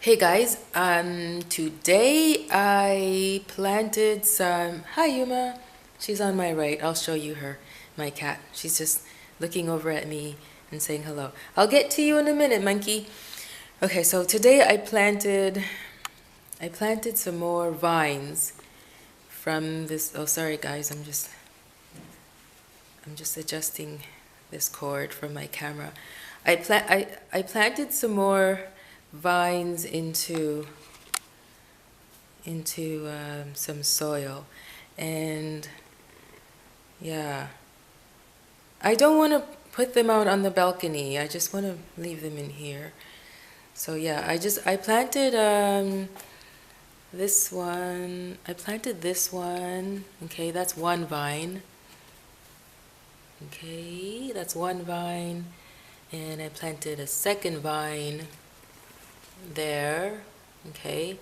Hey guys, today I planted some. Hi Yuma, she's on my right. I'll show you her, my cat. She's just looking over at me and saying hello. I'll get to you in a minute, monkey. Okay, so today I planted some more vines from this. Oh, sorry guys, I'm just adjusting this cord from my camera. I planted some more vines into some soil, and yeah, I don't want to put them out on the balcony. I just want to leave them in here. So yeah, I planted this one. I planted this one. Okay, that's one vine. Okay, that's one vine. And I planted a second vine there. Okay.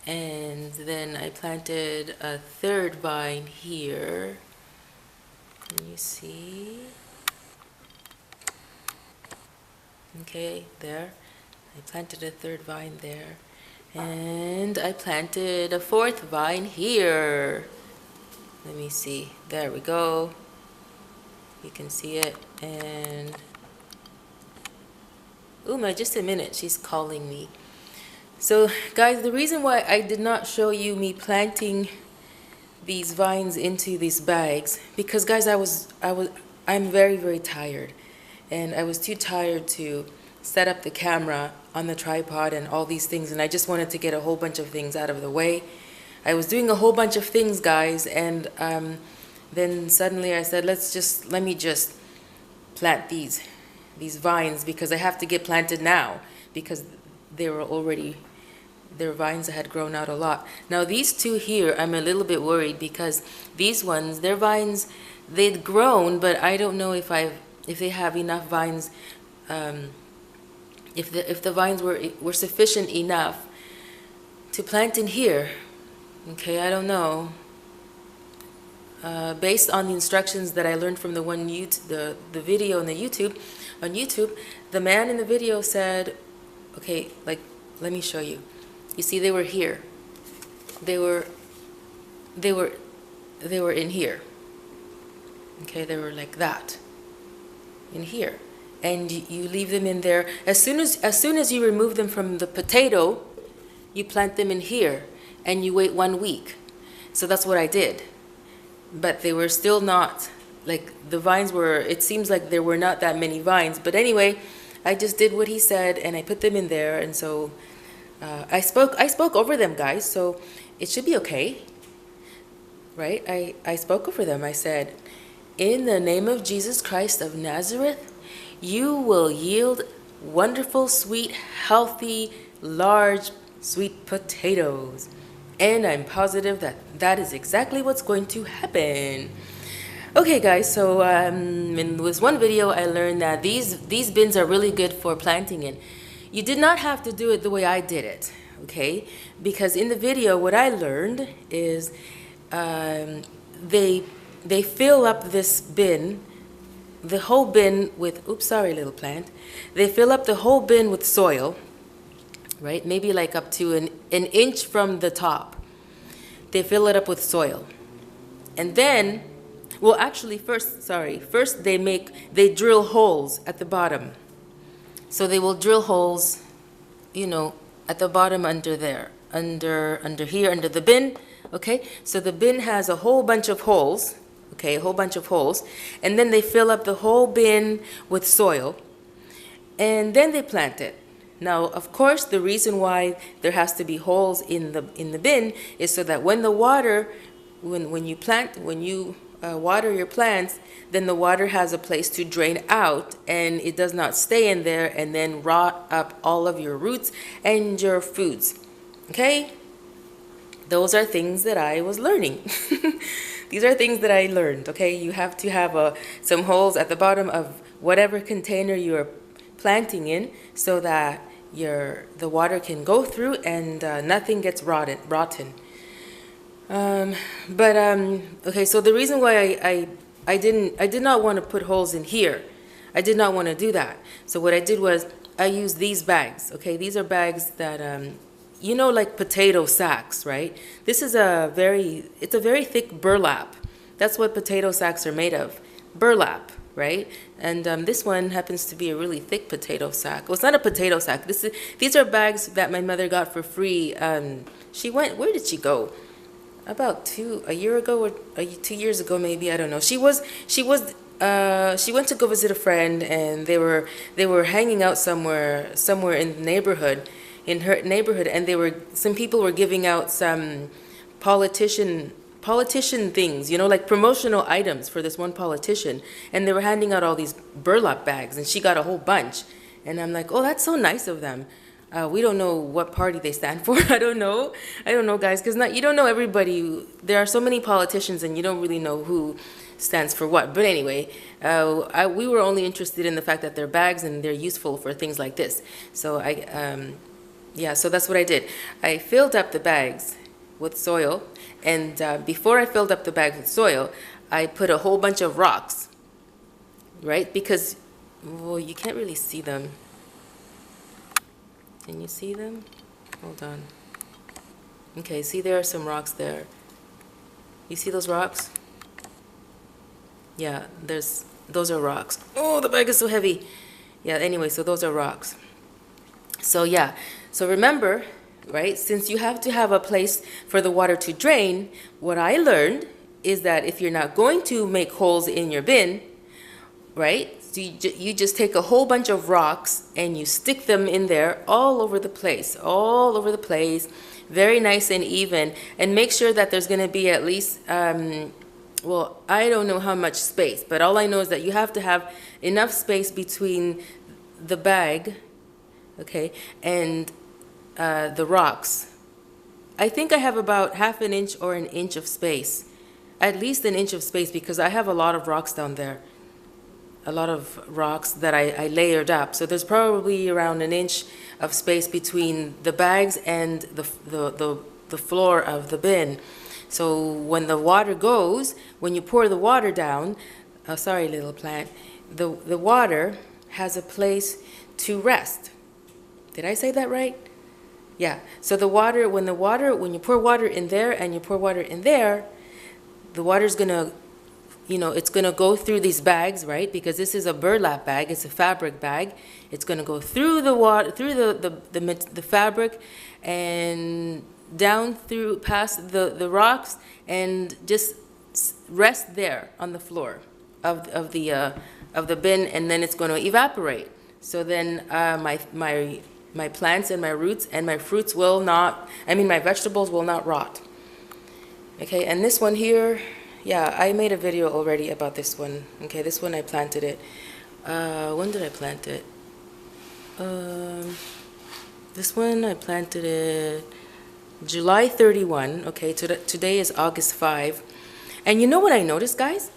And then I planted a third vine here. Can you see? Okay, there. I planted a third vine there. And I planted a fourth vine here. Let me see. There we go. You can see it. And Uma, just a minute. She's calling me. So guys, the reason why I did not show you me planting these vines into these bags, because guys, I'm very, very tired, and I was too tired to set up the camera on the tripod and all these things, and I just wanted to get a whole bunch of things out of the way. I was doing a whole bunch of things, guys, and then suddenly I said, let me just plant these vines, because I have to get planted now, because they were already, their vines had grown out a lot. Now these two here, I'm a little bit worried, because these ones, their vines, they'd grown, but I don't know if they have enough vines, if the vines were sufficient enough to plant in here. Okay, I don't know. Based on the instructions that I learned from the video on YouTube, the man in the video said, okay, like, let me show you. You see, they were here. They were in here. Okay, they were like that, in here, and you leave them in there. As soon as you remove them from the potato, you plant them in here, and you wait 1 week. So that's what I did. But they were still not, like, the vines were, it seems like there were not that many vines. But anyway, I just did what he said, and I put them in there. And so I spoke over them, guys, so it should be okay, right? I spoke over them. I said, in the name of Jesus Christ of Nazareth, you will yield wonderful, sweet, healthy, large, sweet potatoes. And I'm positive that that is exactly what's going to happen. Okay, guys, so in this one video, I learned that these bins are really good for planting in. You did not have to do it the way I did it, okay? Because in the video, what I learned is they fill up this bin, the whole bin with, oops, sorry, little plant. They fill up the whole bin with soil, right? Maybe like up to an inch from the top. They fill it up with soil. And then, well, actually, first they drill holes at the bottom. So they will drill holes, at the bottom under there, under here, under the bin, okay? So the bin has a whole bunch of holes, okay, a whole bunch of holes. And then they fill up the whole bin with soil. And then they plant it. Now, of course, the reason why there has to be holes in the bin is so that when the water, when you water your plants, then the water has a place to drain out, and it does not stay in there and then rot up all of your roots and your foods. Okay? Those are things that I was learning. These are things that I learned. Okay? You have to have some holes at the bottom of whatever container you are planting in, so that the water can go through and nothing gets rotten. Okay, so the reason why I did not want to put holes in here, I did not want to do that. So what I did was I use these bags. Okay, these are bags that you know, like potato sacks, right? This is it's a very thick burlap. That's what potato sacks are made of, burlap, right? And this one happens to be a really thick potato sack. Well, it's not a potato sack. These are bags that my mother got for free. Where did she go? About a year ago or 2 years ago, maybe, I don't know. She went to go visit a friend, and they were hanging out somewhere in the neighborhood, in her neighborhood, and some people were giving out some politician things, you know, like promotional items for this one politician, and they were handing out all these burlap bags, and she got a whole bunch, and I'm like, oh, that's so nice of them. We don't know what party they stand for. I don't know, guys, because you don't know everybody. There are so many politicians, and you don't really know who stands for what. But anyway, we were only interested in the fact that they're bags and they're useful for things like this. So so that's what I did. I filled up the bags with soil, and before I filled up the bags with soil, I put a whole bunch of rocks, right? Because, well, you can't really see them. Can you see them? Hold on. Okay, see, there are some rocks there. You see those rocks? Yeah, those are rocks. Oh, the bag is so heavy. Yeah, anyway, so those are rocks. So yeah, so remember, right, since you have to have a place for the water to drain, what I learned is that if you're not going to make holes in your bin, right, so you just take a whole bunch of rocks and you stick them in there all over the place, very nice and even, and make sure that there's going to be at least, well, I don't know how much space, but all I know is that you have to have enough space between the bag, okay, and the rocks. I think I have about half an inch or an inch of space, at least an inch of space, because I have a lot of rocks down there. A lot of rocks that I layered up. So there's probably around an inch of space between the bags and the floor of the bin. So when the water goes, when you pour the water down, oh, sorry, little plant, the water has a place to rest. Did I say that right? Yeah. So when you pour water in there and you pour water in there, the water's gonna, it's going to go through these bags, right? Because this is a burlap bag. It's a fabric bag. It's going to go through the water, through the fabric, and down through past the rocks, and just rest there on the floor of the bin, and then it's going to evaporate. So then my plants and my roots and my fruits my vegetables will not rot. Okay, and this one here. Yeah, I made a video already about this one. Okay, this one I planted it. When did I plant it? This one I planted it July 31. Okay, today is August 5. And you know what I noticed, guys?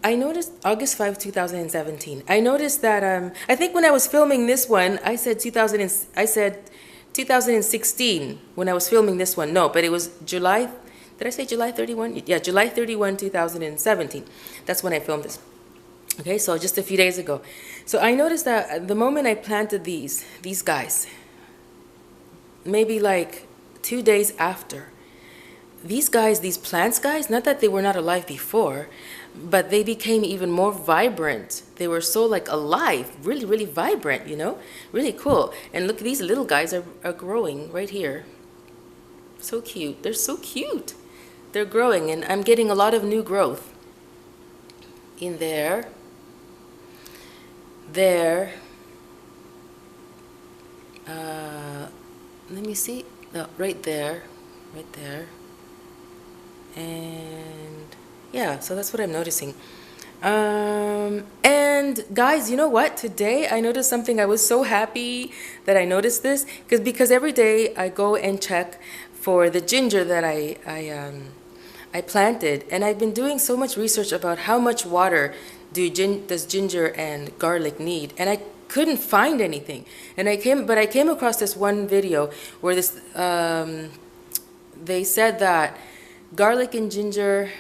I noticed August 5, 2017. I noticed that I think when I was filming this one, I said 2016 when I was filming this one. No, but it was July. Did I say July 31? Yeah, July 31, 2017. That's when I filmed this. Okay, so just a few days ago. So I noticed that the moment I planted these guys, maybe like 2 days after, these plants, guys, not that they were not alive before, but they became even more vibrant. They were so like alive, really, really vibrant, really cool. And look, these little guys are growing right here. So cute. They're so cute. They're growing, and I'm getting a lot of new growth in there, let me see, no, right there, and yeah, so that's what I'm noticing. And guys, you know what? Today I noticed something. I was so happy that I noticed this, because every day I go and check for the ginger that I planted, and I've been doing so much research about how much water does ginger and garlic need, and I couldn't find anything. And I came across this one video where they said that garlic and ginger,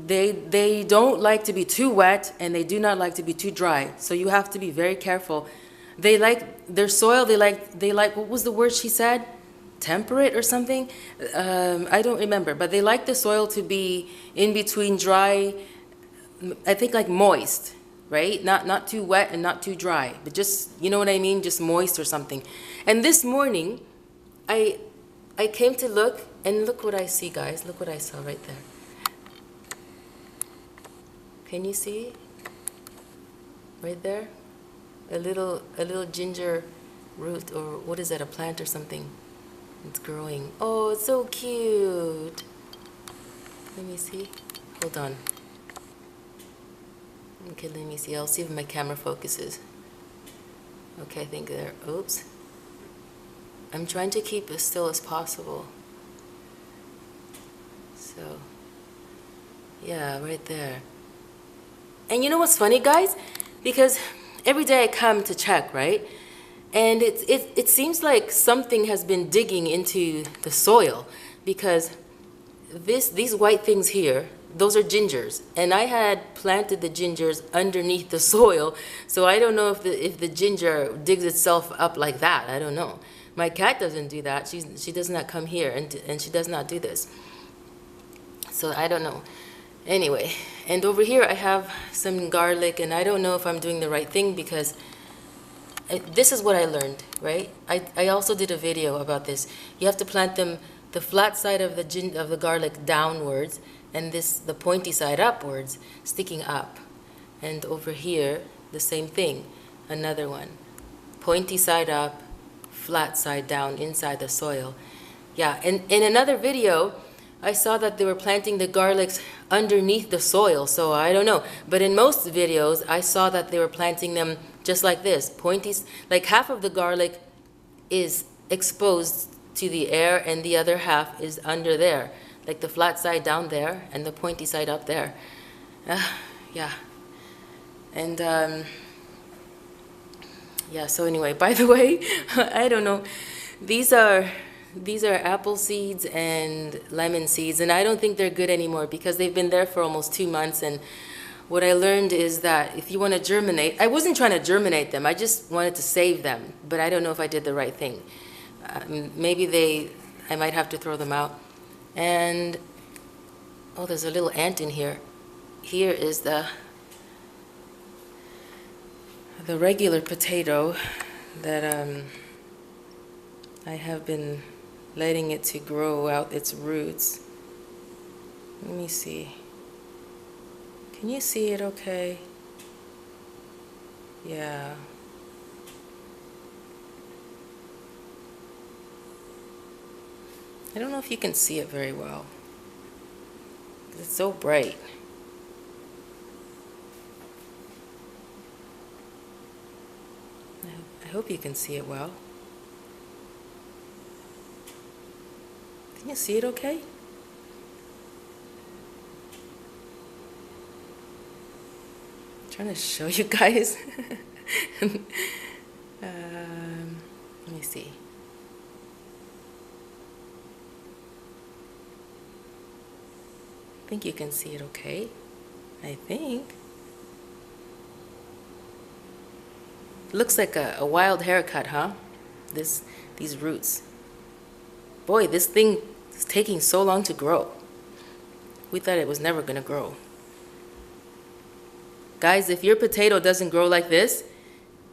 they don't like to be too wet, and they do not like to be too dry. So you have to be very careful They like their soil. They like what was the word she said? Temperate or something. I don't remember, but they like the soil to be in between dry. I think like moist, right? Not too wet and not too dry, but just, you know what I mean, just moist or something. And this morning, I came to look, and look what I see, guys. Look what I saw right there. Can you see? Right there, a little ginger root, or what is that? A plant or something? It's growing. Oh, it's so cute. Let me see. Hold on. Okay, let me see. I'll see if my camera focuses. Okay, I think there. Oops. I'm trying to keep as still as possible. So, yeah, right there. And you know what's funny, guys? Because every day I come to check, right? And it seems like something has been digging into the soil, because these white things here, those are gingers, and I had planted the gingers underneath the soil, so I don't know if the ginger digs itself up like that. I don't know. My cat doesn't do that. She does not come here, and she does not do this. So I don't know. Anyway, and over here I have some garlic, and I don't know if I'm doing the right thing, because this is what I learned, right? I also did a video about this. You have to plant them the flat side of the garlic downwards, and the pointy side upwards, sticking up. And over here, the same thing, another one. Pointy side up, flat side down inside the soil. Yeah, and in another video, I saw that they were planting the garlics underneath the soil, so I don't know. But in most videos, I saw that they were planting them just like this, pointy, like half of the garlic is exposed to the air and the other half is under there, like the flat side down there and the pointy side up there. Yeah. And yeah, so anyway, by the way, I don't know, these are apple seeds and lemon seeds, and I don't think they're good anymore because they've been there for almost 2 months. And what I learned is that if you want to germinate, I wasn't trying to germinate them, I just wanted to save them, but I don't know if I did the right thing. Maybe I might have to throw them out. And oh, there's a little ant in here. Here is the regular potato that I have been letting it to grow out its roots. Let me see. Can you see it okay? Yeah. I don't know if you can see it very well. It's so bright. I hope you can see it well. Can you see it okay? I'm trying to show you guys. Let me see. I think you can see it okay. I think. Looks like a wild haircut, huh? These roots. Boy, this thing is taking so long to grow. We thought it was never gonna grow. Guys, if your potato doesn't grow like this,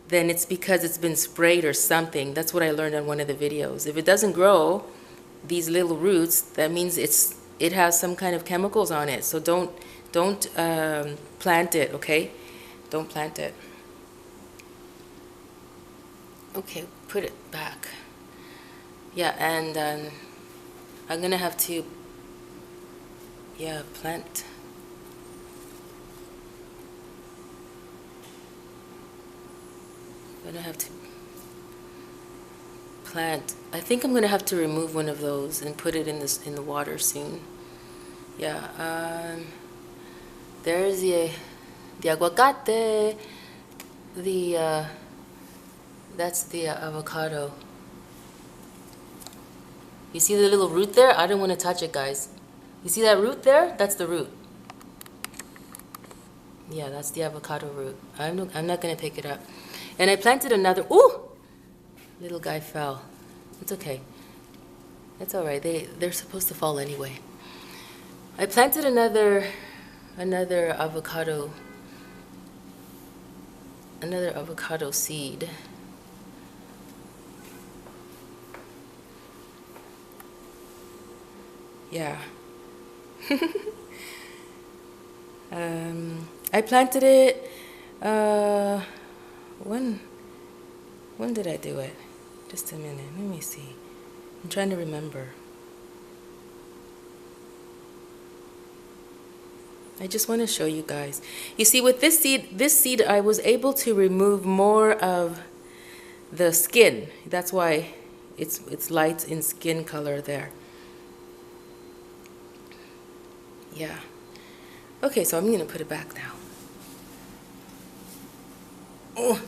then it's because it's been sprayed or something. That's what I learned on one of the videos. If it doesn't grow, these little roots, that means it has some kind of chemicals on it. So don't plant it, okay? Don't plant it. Okay, put it back. Yeah, and I'm gonna have to, plant. I'm gonna have to plant. I think I'm gonna have to remove one of those and put it in the water soon. Yeah. There's the aguacate. That's the avocado. You see the little root there? I don't want to touch it, guys. You see that root there? That's the root. Yeah, that's the avocado root. I'm not going to pick it up. And I planted another, ooh, little guy fell. It's okay. It's all right. They're supposed to fall anyway. I planted another avocado seed. Yeah. I planted it, when did I do it? Just a minute, let me see. I'm trying to remember. I just want to show you guys. You see, with this seed I was able to remove more of the skin. That's why it's light in skin color there. Yeah. Okay, so I'm going to put it back now. Oh.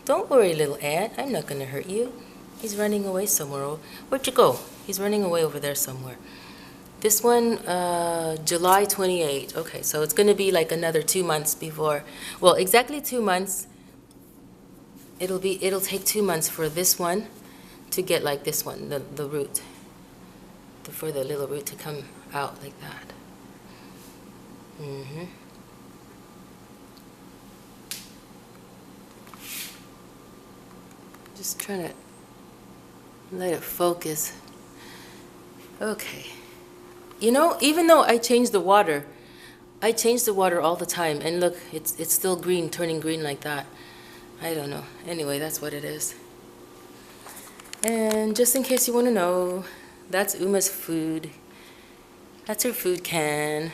Don't worry, little ant. I'm not going to hurt you. He's running away somewhere. Where'd you go? He's running away over there somewhere. This one, July 28. Okay, so it's going to be like another 2 months before. Well, exactly 2 months. It'll take 2 months for this one to get like this one, the root. For the little root to come out like that. Just trying to let it focus. Okay. You know, even though I change the water all the time, and look, it's still green, turning green like that. I don't know. Anyway, that's what it is. And just in case you want to know, that's Uma's food. That's her food can.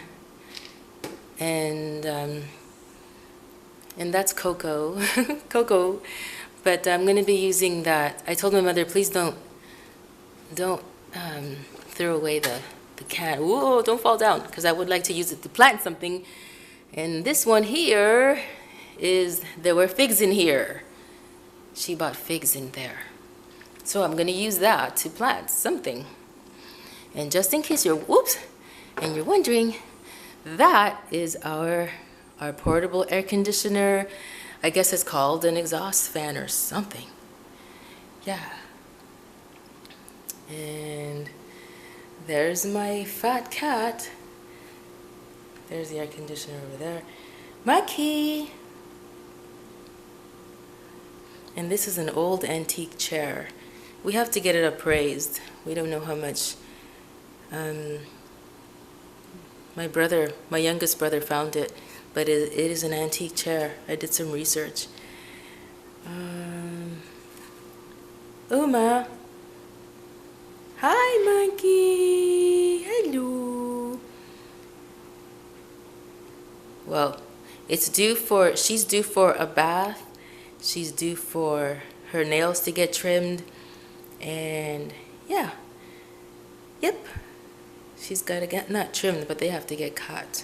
And that's Coco. Coco. But I'm going to be using that. I told my mother, please don't throw away the can. Whoa, don't fall down, because I would like to use it to plant something. And this one here there were figs in here. She bought figs in there. So I'm going to use that to plant something. And just in case you're wondering, that is our portable air conditioner. I guess it's called an exhaust fan or something. Yeah. And there's my fat cat. There's the air conditioner over there. Mikey. And this is an old antique chair. We have to get it appraised. We don't know how much. My youngest brother found it, but it is an antique chair. I did some research. Uma. Hi, monkey. Hello. Well, she's due for a bath. She's due for her nails to get trimmed. And yeah. Yep. She's got to get, not trimmed, but they have to get cut.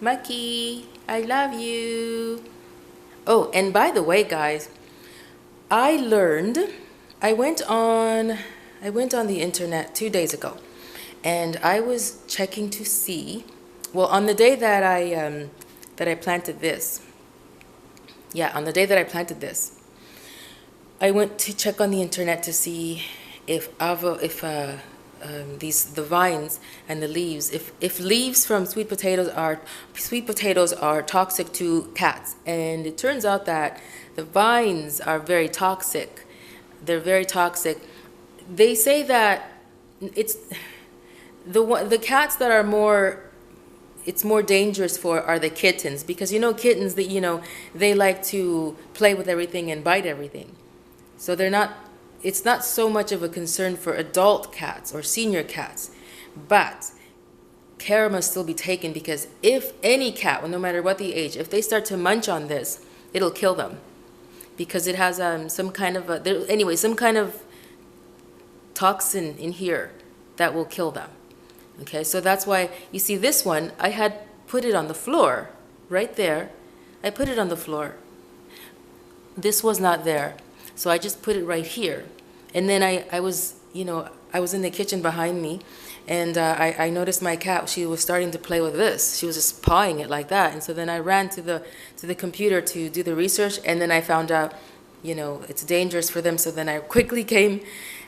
Maki, I love you. Oh, and by the way, guys, I went on the internet 2 days ago, and I was checking to see, well, on the day that I planted this, on the day that I planted this, I went to check on the internet to see if the vines and the leaves, if leaves from sweet potatoes are toxic to cats. And it turns out that the vines are very toxic. They're very toxic. They say that it's the cats that are it's more dangerous for are the kittens, because kittens that they like to play with everything and bite everything. So it's not so much of a concern for adult cats or senior cats, but care must still be taken, because if any cat, well, no matter what the age, if they start to munch on this, it'll kill them, because it has some kind of toxin in here that will kill them. Okay, so that's why you see this one, I had put it on the floor right there. I put it on the floor. This was not there, so I just put it right here. And then I was in the kitchen behind me, And I noticed my cat, she was starting to play with this. She was just pawing it like that. And so then I ran to the computer to do the research, and then I found out, it's dangerous for them. So then I quickly came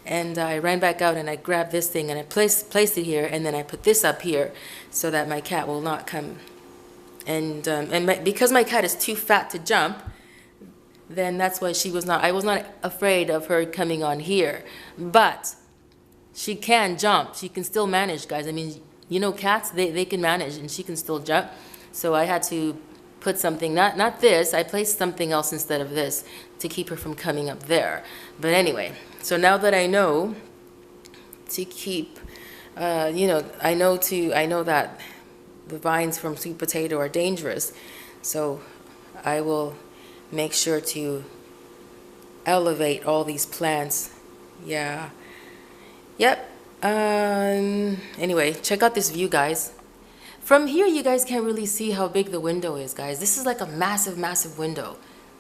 and I ran back out and I grabbed this thing and I placed it here, and then I put this up here so that my cat will not come. And because my cat is too fat to jump, then that's why I was not afraid of her coming on here. But she can jump. She can still manage, guys. I mean, cats, they can manage, and she can still jump. So I had to put something, not this, I placed something else instead of this to keep her from coming up there. But anyway, so now that I know to keep, I know that the vines from sweet potato are dangerous. So I will make sure to elevate all these plants. Yeah. Yep. Anyway, check out this view, guys. From here, you guys can't really see how big the window is, guys. This is like a massive, massive window.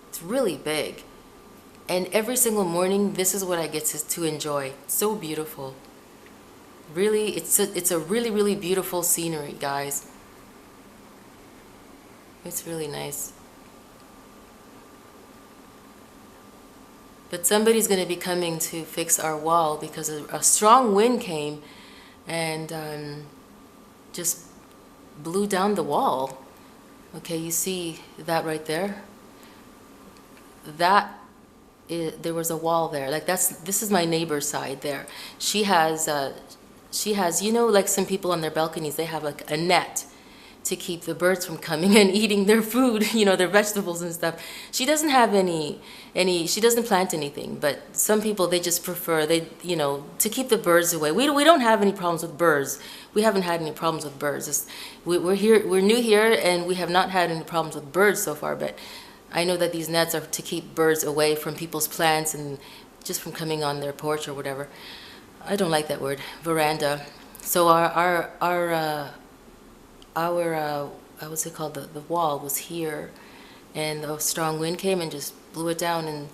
It's really big. And every single morning, this is what I get to enjoy. It's so beautiful. Really, it's a really, really beautiful scenery, guys. It's really nice. But somebody's going to be coming to fix our wall because a strong wind came and just blew down the wall. Okay, you see that right there? There was a wall there. Like this is my neighbor's side there. She has, like some people on their balconies, they have like a net to keep the birds from coming and eating their food, their vegetables and stuff. She doesn't have she doesn't plant anything, but some people, they just prefer, to keep the birds away. We don't have any problems with birds. We haven't had any problems with birds. We're new here, and we have not had any problems with birds so far, but I know that these nets are to keep birds away from people's plants and just from coming on their porch or whatever. I don't like that word, veranda. So our what's it called, the wall was here, and a strong wind came and just blew it down, and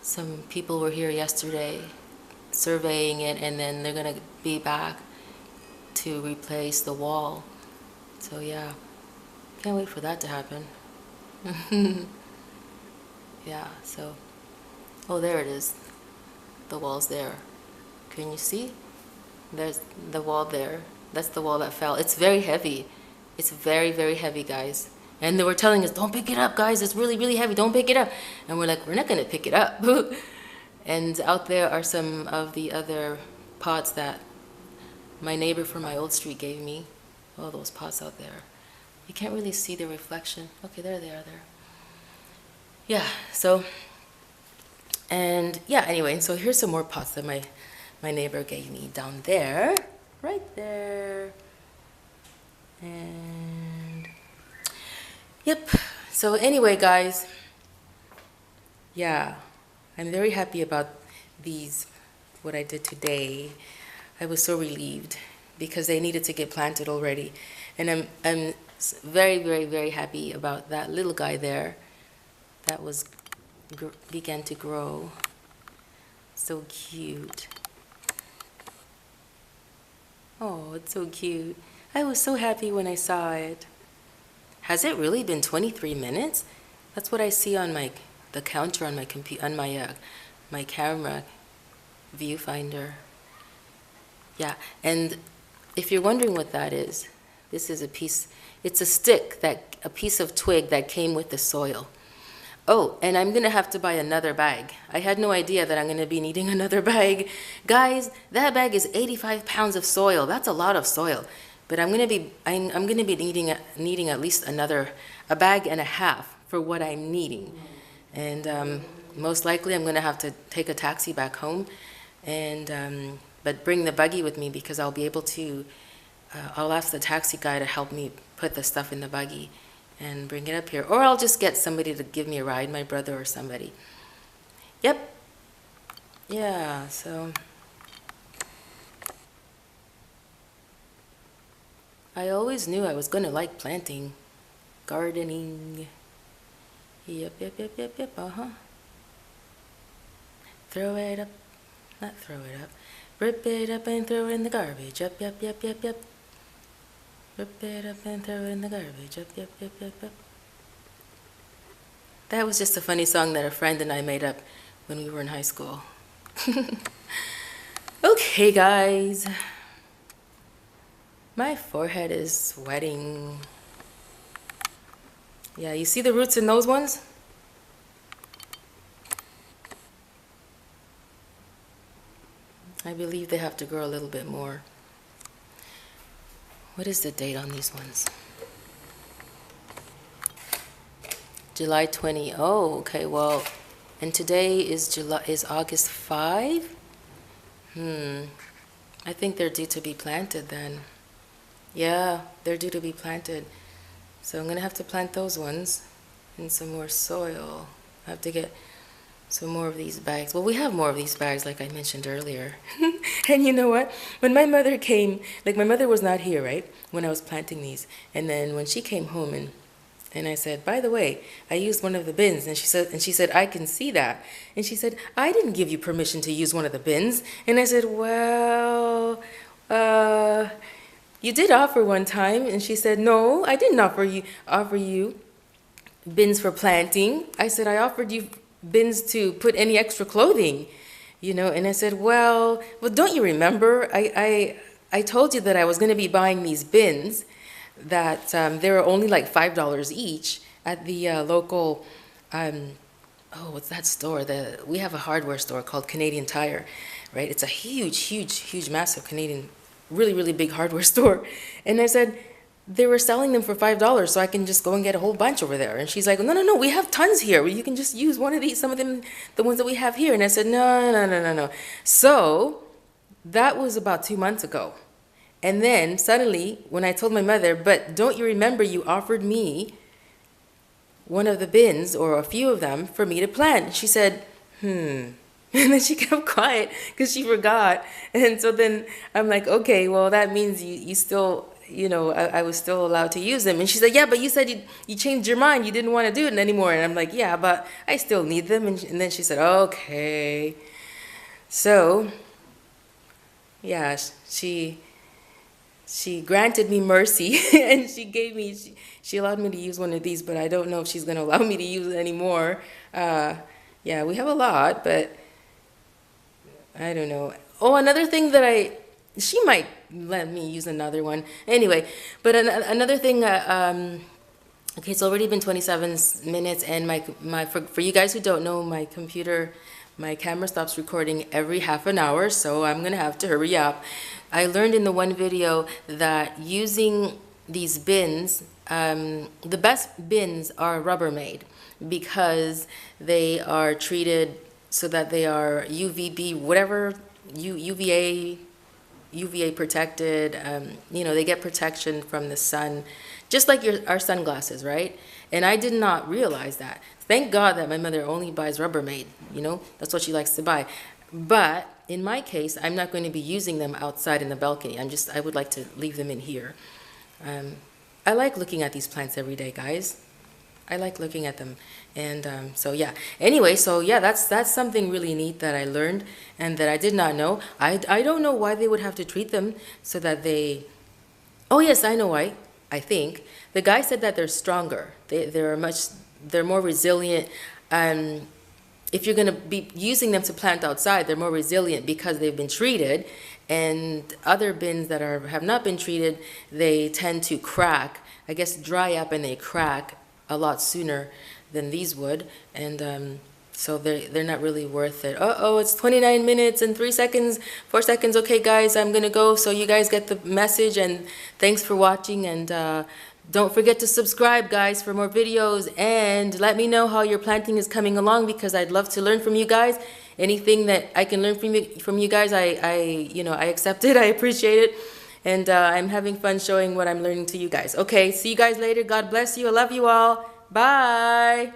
some people were here yesterday surveying it, and then they're gonna be back to replace the wall. So yeah, can't wait for that to happen. Yeah, so there it is, the wall's there. Can you see? There's the wall there. That's the wall that fell. It's very heavy. It's very, very heavy, guys. And they were telling us, don't pick it up, guys. It's really, really heavy. Don't pick it up. And we're like, we're not going to pick it up. And out there are some of the other pots that my neighbor from my old street gave me. All those pots out there. You can't really see the reflection. Okay, there they are there. Yeah, so, and yeah, anyway, so here's some more pots that my neighbor gave me down there. Right there. And yep, so anyway, guys, yeah, I'm very happy about what I did today. I was so relieved because they needed to get planted already, and I'm very, very, very happy about that little guy there that began to grow. So cute. Oh, it's so cute. I was so happy when I saw it. Has it really been 23 minutes? That's what I see on the counter on my computer, on my camera viewfinder. Yeah, and if you're wondering what that is, this is it's a stick, a piece of twig that came with the soil. Oh, and I'm gonna have to buy another bag. I had no idea that I'm gonna be needing another bag. Guys, that bag is 85 pounds of soil. That's a lot of soil. But I'm gonna be needing at least a bag and a half for what I'm needing. And most likely I'm gonna have to take a taxi back home, and but bring the buggy with me because I'll be able to. I'll ask the taxi guy to help me put the stuff in the buggy and bring it up here. Or I'll just get somebody to give me a ride, my brother or somebody. Yep. Yeah, so I always knew I was going to like planting, gardening. Yep, uh-huh. Throw it up, not throw it up. Rip it up and throw it in the garbage. Yup, yup, yup, yup, yup. Rip it up and throw it in the garbage. Yup, yup, yup, yup, yup. That was just a funny song that a friend and I made up when we were in high school. Okay, guys. My forehead is sweating. Yeah, you see the roots in those ones? I believe they have to grow a little bit more. What is the date on these ones? July 20. Oh, okay, well, and today is August 5? I think they're due to be planted then. Yeah, they're due to be planted. So I'm going to have to plant those ones in some more soil. I have to get some more of these bags. Well, we have more of these bags, like I mentioned earlier. And you know what? When my mother came, like my mother was not here, right? When I was planting these. And then when she came home and I said, by the way, I used one of the bins. And she said, I can see that. And she said, I didn't give you permission to use one of the bins. And I said, well, you did offer one time. And she said, no, I didn't offer you bins for planting. I said, I offered you bins to put any extra clothing, you know. And I said, well, don't you remember? I told you that I was going to be buying these bins, that they were only like $5 each at the local, what's that store? We have a hardware store called Canadian Tire, right? It's a huge, massive Canadian, really, really big hardware store. And I said, they were selling them for $5, so I can just go and get a whole bunch over there. And she's like, no, we have tons here. You can just use one of these, some of them, the ones that we have here. And I said, no. So that was about 2 months ago. And then suddenly, when I told my mother, but don't you remember you offered me one of the bins or a few of them for me to plant? She said, And then she kept quiet because she forgot. And so then I'm like, okay, well, that means you still, you know, I was still allowed to use them. And she said, yeah, but you said you changed your mind. You didn't want to do it anymore. And I'm like, yeah, but I still need them. And then she said, okay. So, yeah, she granted me mercy and she allowed me to use one of these, but I don't know if she's going to allow me to use it anymore. Yeah, we have a lot, but I don't know. Oh, another thing that she might let me use another one. Anyway, but another thing, okay, it's already been 27 minutes, and for you guys who don't know, my camera stops recording every half an hour, so I'm gonna have to hurry up. I learned in the one video that using these bins, the best bins are Rubbermaid, because they are treated so that they are UVB, whatever, UVA protected. You know, they get protection from the sun, just like our sunglasses, right? And I did not realize that. Thank God that my mother only buys Rubbermaid, you know, that's what she likes to buy. But in my case, I'm not going to be using them outside in the balcony. I would like to leave them in here. I like looking at these plants every day, guys. I like looking at them. And so yeah, anyway, so yeah, that's something really neat that I learned and that I did not know. I don't know why they would have to treat them so that they, oh yes, I know why. I think the guy said that they're stronger. They're more resilient. If you're going to be using them to plant outside, they're more resilient because they've been treated. And other bins that have not been treated, they tend to crack, I guess dry up, and they crack a lot sooner than these would. And so they're not really worth it. Uh-oh, it's 29 minutes and 3 seconds, 4 seconds. Okay, guys, I'm going to go so you guys get the message. And thanks for watching. And don't forget to subscribe, guys, for more videos. And let me know how your planting is coming along, because I'd love to learn from you guys. Anything that I can learn from you guys, I accept it. I appreciate it. And I'm having fun showing what I'm learning to you guys. Okay, see you guys later. God bless you. I love you all. Bye.